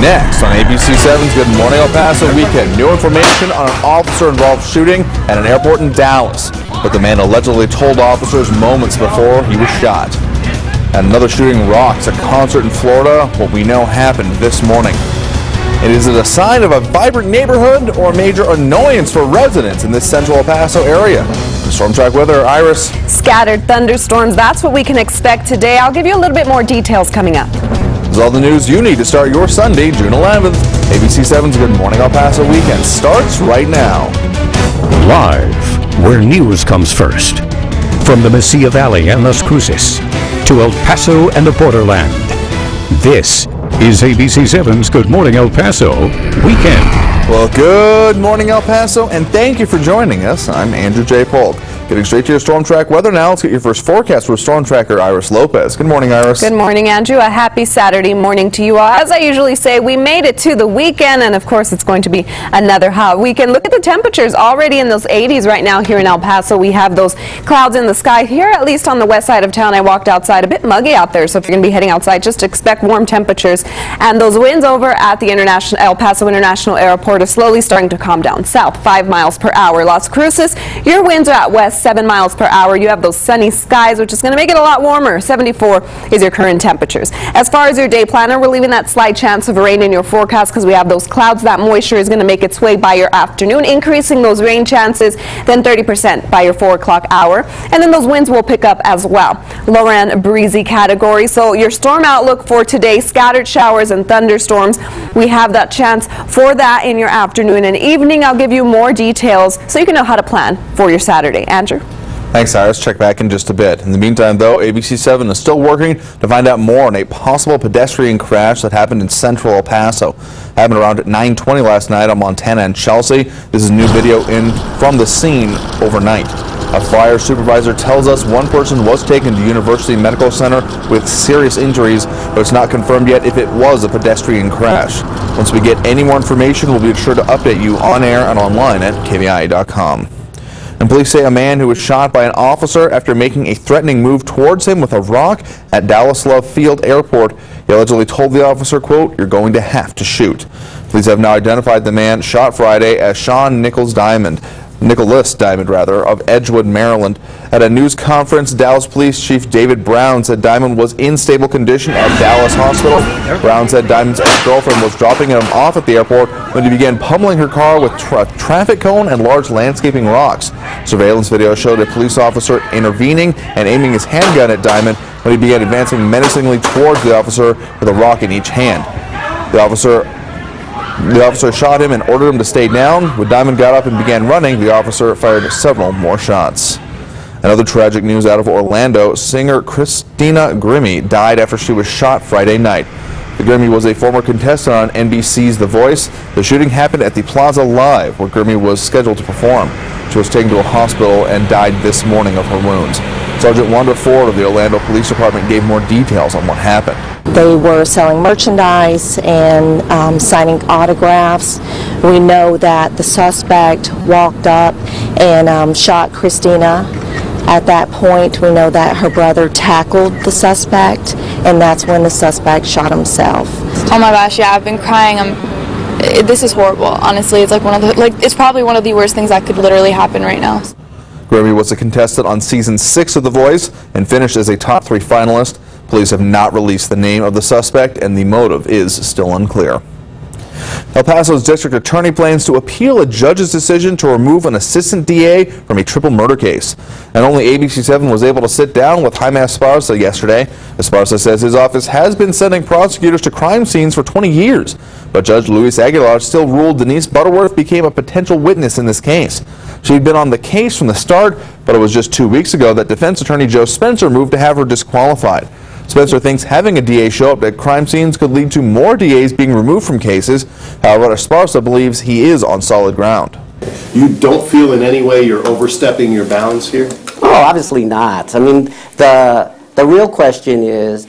Next on ABC7's Good Morning El Paso Weekend, new information on an officer-involved shooting at an airport in Dallas. But the man allegedly told officers moments before he was shot. And another shooting rocks a concert in Florida. What we know happened this morning. And is it a sign of a vibrant neighborhood or a major annoyance for residents in this central El Paso area? Storm track weather, Iris. Scattered thunderstorms, that's what we can expect today. I'll give you a little bit more details coming up. This is all the news you need to start your Sunday, June 11th. ABC7's Good Morning El Paso Weekend starts right now. Live, where news comes first. From the Mesilla Valley and Las Cruces to El Paso and the borderland. This is ABC7's Good Morning El Paso Weekend. Well, good morning, El Paso, and thank you for joining us. I'm Andrew J. Polk. Getting straight to your storm track weather now. Let's get your first forecast with storm tracker Iris Lopez. Good morning, Iris. Good morning, Andrew. A happy Saturday morning to you all. As I usually say, we made it to the weekend, and of course, it's going to be another hot weekend. Look at the temperatures already in those 80s right now here in El Paso. We have those clouds in the sky here, at least on the west side of town. I walked outside, a bit muggy out there, so if you're going to be heading outside, just expect warm temperatures. And those winds over at the El Paso International Airport are slowly starting to calm down. South, 5 miles per hour. Las Cruces, your winds are at west, 7 miles per hour. You have those sunny skies, which is going to make it a lot warmer. 74 is your current temperatures. As far as your day planner, we're leaving that slight chance of rain in your forecast because we have those clouds. That moisture is going to make its way by your afternoon, increasing those rain chances, then 30% by your 4 o'clock hour. And then those winds will pick up as well. Lower end breezy category. So your storm outlook for today, scattered showers and thunderstorms. We have that chance for that in your afternoon and evening. I'll give you more details so you can know how to plan for your Saturday. Andrew? Thanks, Iris. Check back in just a bit. In the meantime, though, ABC7 is still working to find out more on a possible pedestrian crash that happened in central El Paso. Happened around 9:20 last night on Montana and Chelsea. This is new video from the scene overnight. A fire supervisor tells us one person was taken to University Medical Center with serious injuries, but it's not confirmed yet if it was a pedestrian crash. Once we get any more information, we'll be sure to update you on air and online at KVIA.com. And police say a man who was shot by an officer after making a threatening move towards him with a rock at Dallas Love Field Airport. He allegedly told the officer, quote, "You're going to have to shoot." Police have now identified the man shot Friday as Sean Nicholas Diamond of Edgewood, Maryland. At a news conference, Dallas Police Chief David Brown said Diamond was in stable condition at Dallas Hospital. Brown said Diamond's ex-girlfriend was dropping him off at the airport when he began pummeling her car with a traffic cone and large landscaping rocks. Surveillance video showed a police officer intervening and aiming his handgun at Diamond when he began advancing menacingly towards the officer with a rock in each hand. The officer shot him and ordered him to stay down. When Diamond got up and began running, the officer fired several more shots. Another tragic news out of Orlando, singer Christina Grimmie died after she was shot Friday night. The Grimmie was a former contestant on NBC's The Voice. The shooting happened at the Plaza Live, where Grimmie was scheduled to perform. She was taken to a hospital and died this morning of her wounds. Sergeant Wanda Ford of the Orlando Police Department gave more details on what happened. They were selling merchandise and signing autographs. We know that the suspect walked up and shot Christina. At that point, we know that her brother tackled the suspect, and that's when the suspect shot himself. Oh my gosh, yeah, I've been crying. This is horrible. Honestly, it's like it's probably one of the worst things that could literally happen right now. Grimmie was a contestant on season 6 of The Voice and finished as a top 3 finalist. Police have not released the name of the suspect, and the motive is still unclear. El Paso's district attorney plans to appeal a judge's decision to remove an assistant DA from a triple murder case. And only ABC7 was able to sit down with Jaime Esparza yesterday. Esparza says his office has been sending prosecutors to crime scenes for 20 years. But Judge Luis Aguilar still ruled Denise Butterworth became a potential witness in this case. She'd been on the case from the start, but it was just 2 weeks ago that defense attorney Joe Spencer moved to have her disqualified. Spencer thinks having a DA show up at crime scenes could lead to more DAs being removed from cases. However, Esparza believes he is on solid ground. You don't feel in any way you're overstepping your bounds here? Oh, obviously not. I mean, the real question is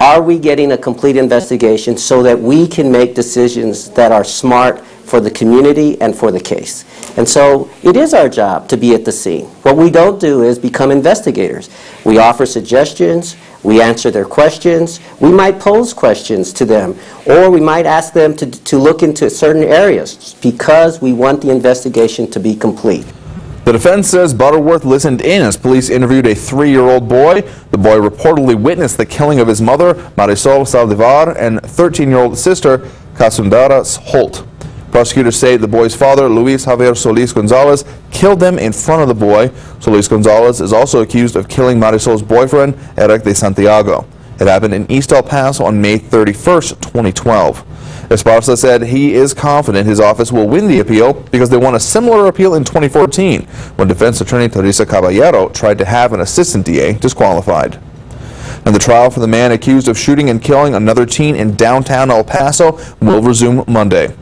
are we getting a complete investigation so that we can make decisions that are smart for the community and for the case? And so it is our job to be at the scene. What we don't do is become investigators. We offer suggestions. We answer their questions. We might pose questions to them, or we might ask them to look into certain areas because we want the investigation to be complete. The defense says Butterworth listened in as police interviewed a 3-year-old boy. The boy reportedly witnessed the killing of his mother, Marisol Saldivar, and 13-year-old sister, Casundara Holt. Prosecutors say the boy's father, Luis Javier Solis Gonzalez, killed them in front of the boy. Solis Gonzalez is also accused of killing Marisol's boyfriend, Eric de Santiago. It happened in East El Paso on May 31st, 2012. Esparza said he is confident his office will win the appeal because they won a similar appeal in 2014 when defense attorney Teresa Caballero tried to have an assistant DA disqualified. And the trial for the man accused of shooting and killing another teen in downtown El Paso will resume Monday.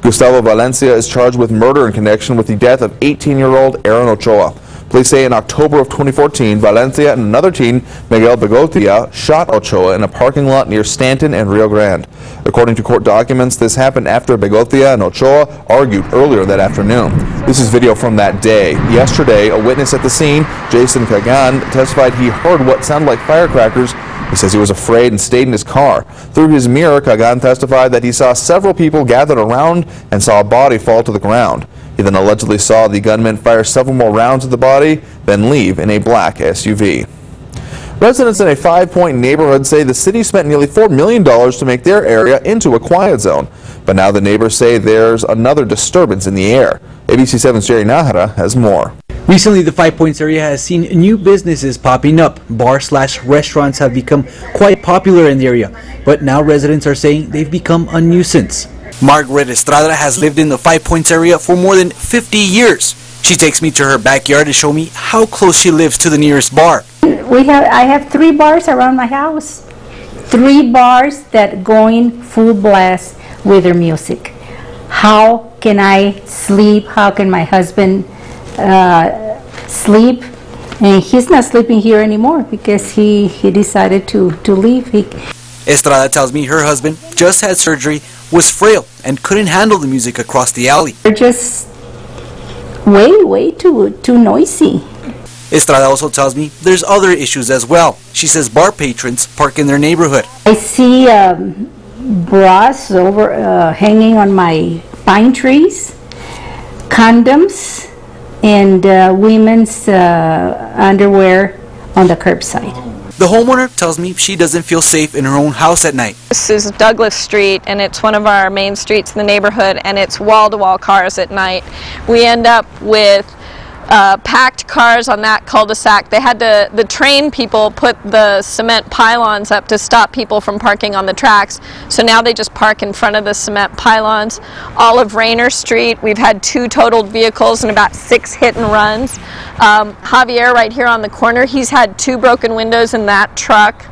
Gustavo Valencia is charged with murder in connection with the death of 18-year-old Aaron Ochoa. Police say in October of 2014, Valencia and another teen, Miguel Begotia, shot Ochoa in a parking lot near Stanton and Rio Grande. According to court documents, this happened after Begotia and Ochoa argued earlier that afternoon. This is video from that day. Yesterday, a witness at the scene, Jason Kagan, testified he heard what sounded like firecrackers. He says he was afraid and stayed in his car. Through his mirror, Kagan testified that he saw several people gathered around and saw a body fall to the ground. He then allegedly saw the gunman fire several more rounds at the body, then leave in a black SUV. Residents in a 5-Point neighborhood say the city spent nearly $4 million to make their area into a quiet zone. But now the neighbors say there's another disturbance in the air. ABC7's Jerry Nahara has more. Recently, the 5 Points area has seen new businesses popping up. Bars/restaurants have become quite popular in the area, but now residents are saying they've become a nuisance. Margaret Estrada has lived in the 5 Points area for more than 50 years. She takes me to her backyard to show me how close she lives to the nearest bar. I have 3 bars around my house. 3 bars that going full blast with their music. How can I sleep? How can my husband sleep? And he's not sleeping here anymore because he decided to leave. Estrada tells me her husband just had surgery, was frail, and couldn't handle the music across the alley. They're just way too noisy. Estrada also tells me there's other issues as well. She says bar patrons park in their neighborhood. I see bras hanging on my pine trees, condoms, and women's underwear on the curbside. The homeowner tells me she doesn't feel safe in her own house at night. This is Douglas Street, and it's one of our main streets in the neighborhood, and it's wall-to-wall cars at night. We end up with packed cars on that cul-de-sac. They had to, the train people put the cement pylons up to stop people from parking on the tracks. So now they just park in front of the cement pylons. All of Rayner Street, we've had 2 totaled vehicles and about 6 hit and runs. Javier right here on the corner, he's had 2 broken windows in that truck.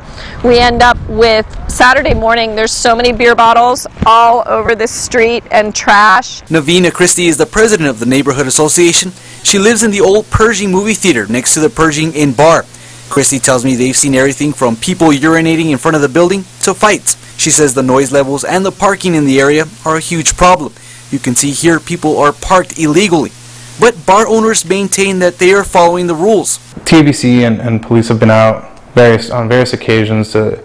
We end up with Saturday morning, there's so many beer bottles all over the street and trash. Navina Christie is the president of the neighborhood association. She lives in the old Pershing movie theater next to the Pershing Inn bar. Christie tells me they've seen everything from people urinating in front of the building to fights. She says the noise levels and the parking in the area are a huge problem. You can see here people are parked illegally. But bar owners maintain that they are following the rules. TABC and police have been out on various occasions to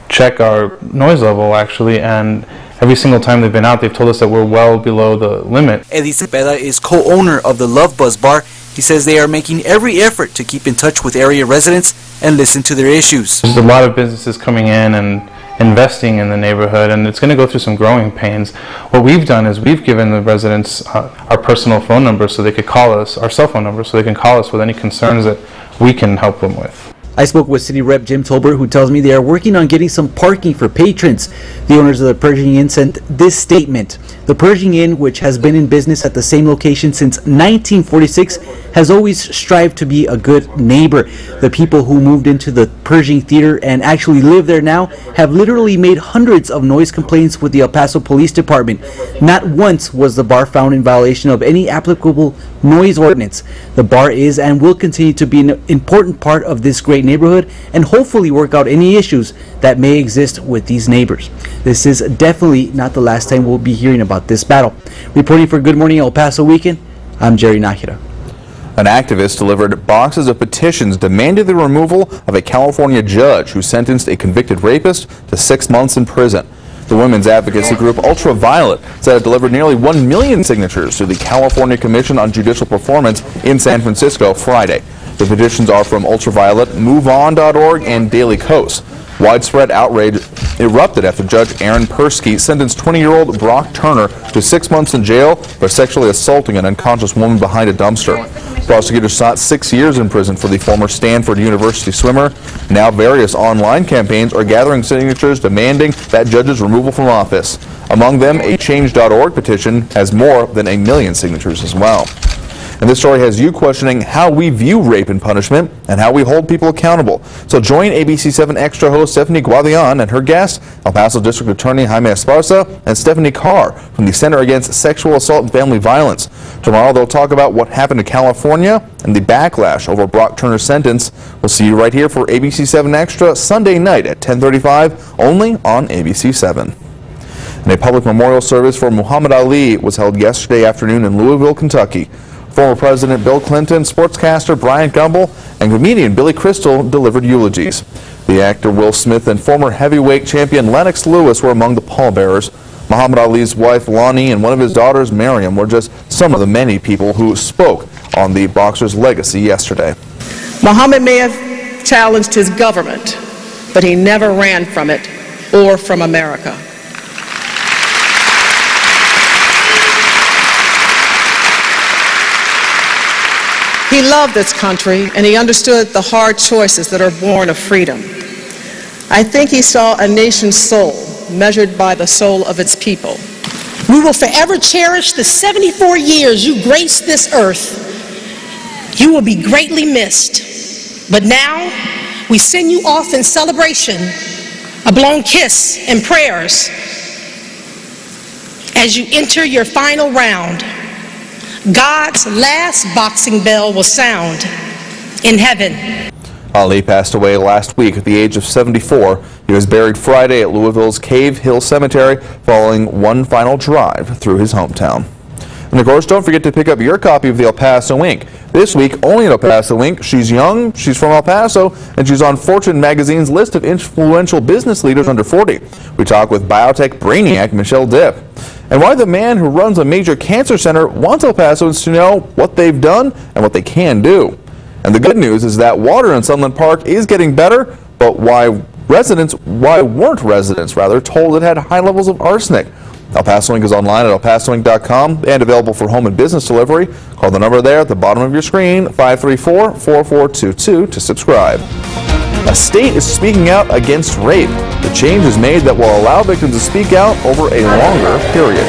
check our noise level, actually, and every single time they've been out, they've told us that we're well below the limit. Eddie Cepeda is co-owner of the Love Buzz Bar. He says they are making every effort to keep in touch with area residents and listen to their issues. There's a lot of businesses coming in and investing in the neighborhood, and it's going to go through some growing pains. What we've done is we've given the residents our personal phone number so they could call us, our cell phone number, so they can call us with any concerns that we can help them with. I spoke with City Rep Jim Tolbert, who tells me they are working on getting some parking for patrons. The owners of the Pershing Inn sent this statement. The Pershing Inn, which has been in business at the same location since 1946, has always strived to be a good neighbor. The people who moved into the Pershing Theater and actually live there now have literally made hundreds of noise complaints with the El Paso Police Department. Not once was the bar found in violation of any applicable noise ordinance. The bar is and will continue to be an important part of this great neighborhood and hopefully work out any issues that may exist with these neighbors. This is definitely not the last time we'll be hearing about this battle. Reporting for Good Morning El Paso Weekend, I'm Jerry Nájera. An activist delivered boxes of petitions demanding the removal of a California judge who sentenced a convicted rapist to 6 months in prison. The women's advocacy group Ultraviolet said it delivered nearly 1 million signatures to the California Commission on Judicial Performance in San Francisco Friday. The petitions are from Ultraviolet, MoveOn.org, and Daily Kos. Widespread outrage erupted after Judge Aaron Persky sentenced 20-year-old Brock Turner to 6 months in jail for sexually assaulting an unconscious woman behind a dumpster. Prosecutors sought 6 years in prison for the former Stanford University swimmer. Now various online campaigns are gathering signatures demanding that judge's removal from office. Among them, a Change.org petition has more than 1 million signatures as well. And this story has you questioning how we view rape and punishment and how we hold people accountable. So join ABC 7 Extra host Stephanie Guadian and her guests, El Paso District Attorney Jaime Esparza and Stephanie Carr from the Center Against Sexual Assault and Family Violence. Tomorrow they'll talk about what happened in California and the backlash over Brock Turner's sentence. We'll see you right here for ABC 7 Extra Sunday night at 10:35 only on ABC 7. And a public memorial service for Muhammad Ali was held yesterday afternoon in Louisville, Kentucky. Former President Bill Clinton, sportscaster Bryant Gumbel, and comedian Billy Crystal delivered eulogies. The actor Will Smith and former heavyweight champion Lennox Lewis were among the pallbearers. Muhammad Ali's wife Lonnie and one of his daughters Miriam were just some of the many people who spoke on the boxer's legacy yesterday. Muhammad may have challenged his government, but he never ran from it or from America. He loved this country, and he understood the hard choices that are born of freedom. I think he saw a nation's soul measured by the soul of its people. We will forever cherish the 74 years you graced this earth. You will be greatly missed. But now, we send you off in celebration, a blown kiss and prayers as you enter your final round. God's last boxing bell will sound in heaven. Ali passed away last week at the age of 74. He was buried Friday at Louisville's Cave Hill Cemetery following one final drive through his hometown. And of course, don't forget to pick up your copy of the El Paso Link. This week, only at El Paso Link, she's young, she's from El Paso, and she's on Fortune magazine's list of influential business leaders under 40. We talk with biotech brainiac Michelle Dipp. And why the man who runs a major cancer center wants El Pasoans to know what they've done and what they can do. And the good news is that water in Sunland Park is getting better, but why weren't residents told it had high levels of arsenic? El Paso Link is online at elpasolink.com and available for home and business delivery. Call the number there at the bottom of your screen, 534-4422, to subscribe. A state is speaking out against rape. The change is made that will allow victims to speak out over a longer period.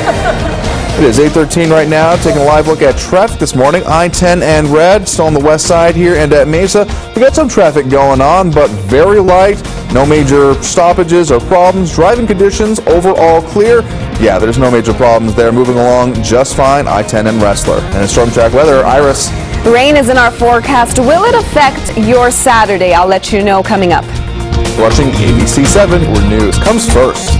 It is 8:13 right now, taking a live look at traffic this morning. I-10 and red, still on the west side here and at Mesa. We got some traffic going on, but very light. No major stoppages or problems. Driving conditions overall clear. Yeah, there's no major problems there. Moving along just fine. I-10 and Wrestler. And in Storm Track weather, Iris. Rain is in our forecast. Will it affect your Saturday? I'll let you know coming up. Watching ABC 7, where news comes first.